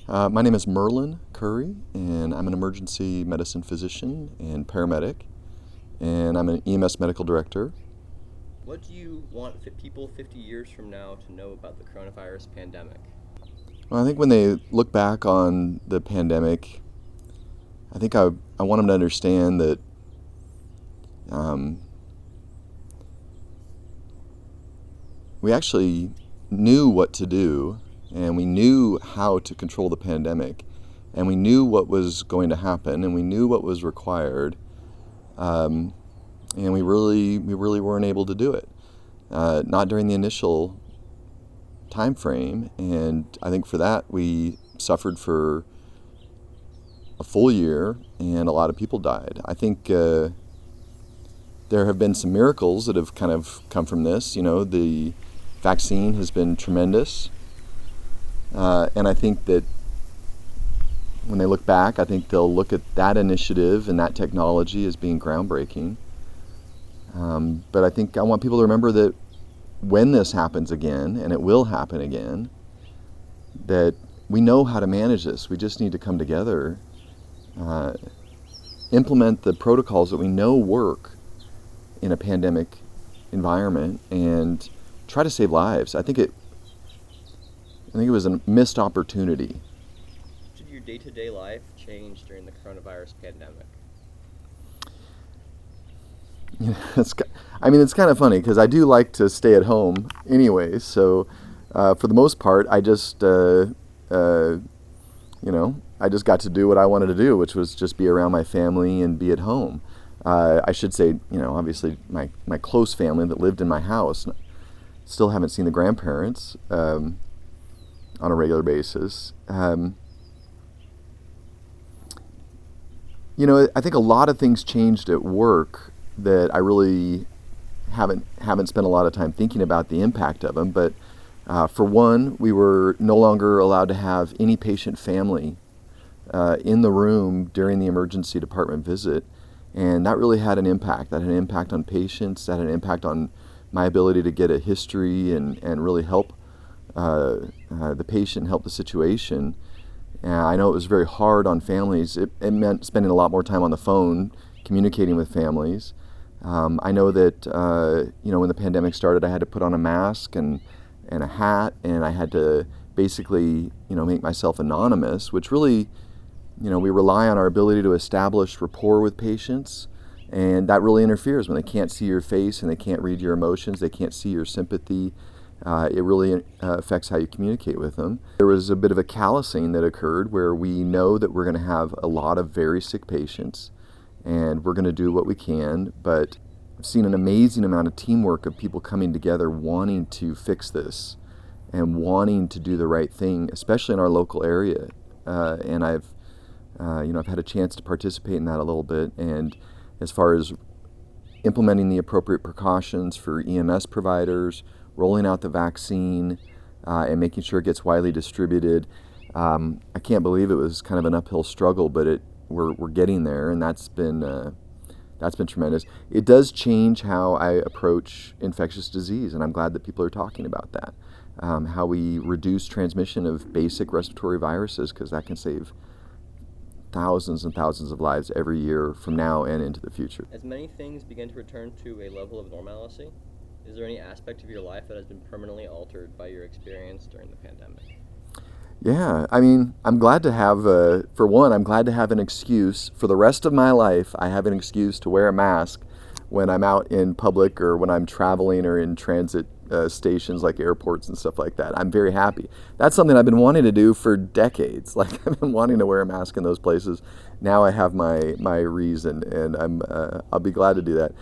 My name is Merlin Curry, and I'm an emergency medicine physician and paramedic, and I'm an EMS medical director. What do you want people 50 years from now to know about the coronavirus pandemic? Well, I think when they look back on the pandemic, I want them to understand that um, we actually knew what to do, and we knew how to control the pandemic, and we knew what was going to happen, and we knew what was required, um, and we really weren't able to do it. Not during the initial time frame, and I think for that we suffered for a full year, and a lot of people died. I think there have been some miracles that have kind of come from this. The vaccine has been tremendous, and I think that when they look back, I think they'll look at that initiative and that technology as being groundbreaking. But I think I want people to remember that when this happens again, and it will happen again, that we know how to manage this. We just need to come together, implement the protocols that we know work in a pandemic environment, and try to save lives. I think it was a missed opportunity. Did your day-to-day life change during the coronavirus pandemic? It's kind of funny because I do like to stay at home anyway. So for the most part, I just I just got to do what I wanted to do, which was just be around my family and be at home. I should say, obviously my close family that lived in my house. Still haven't seen the grandparents on a regular basis. I think a lot of things changed at work that I really haven't spent a lot of time thinking about the impact of them. But for one, we were no longer allowed to have any patient family in the room during the emergency department visit, and that really had an impact. That had an impact on patients. That had an impact on my ability to get a history and really help the patient, help the situation. I know it was very hard on families. It meant spending a lot more time on the phone, communicating with families. I know that when the pandemic started, I had to put on a mask and a hat, and I had to basically make myself anonymous, which really we rely on our ability to establish rapport with patients, and that really interferes when they can't see your face and they can't read your emotions, they can't see your sympathy. It really affects how you communicate with them. There was a bit of a callousing that occurred where we know that we're going to have a lot of very sick patients, and we're going to do what we can, but I've seen an amazing amount of teamwork of people coming together wanting to fix this and wanting to do the right thing, especially in our local area. And I've had a chance to participate in that a little bit. And as far as implementing the appropriate precautions for EMS providers, rolling out the vaccine, and making sure it gets widely distributed, I can't believe it was kind of an uphill struggle, but we're getting there, and that's been tremendous. It does change how I approach infectious disease, and I'm glad that people are talking about that. How we reduce transmission of basic respiratory viruses, because that can save thousands and thousands of lives every year from now and into the future. As many things begin to return to a level of normalcy, is there any aspect of your life that has been permanently altered by your experience during the pandemic? Yeah, I'm glad to have, for one, I'm glad to have an excuse. For the rest of my life, I have an excuse to wear a mask when I'm out in public or when I'm traveling or in transit stations like airports and stuff like that. I'm very happy. That's something I've been wanting to do for decades. Like, I've been wanting to wear a mask in those places. Now I have my reason, and I'll be glad to do that.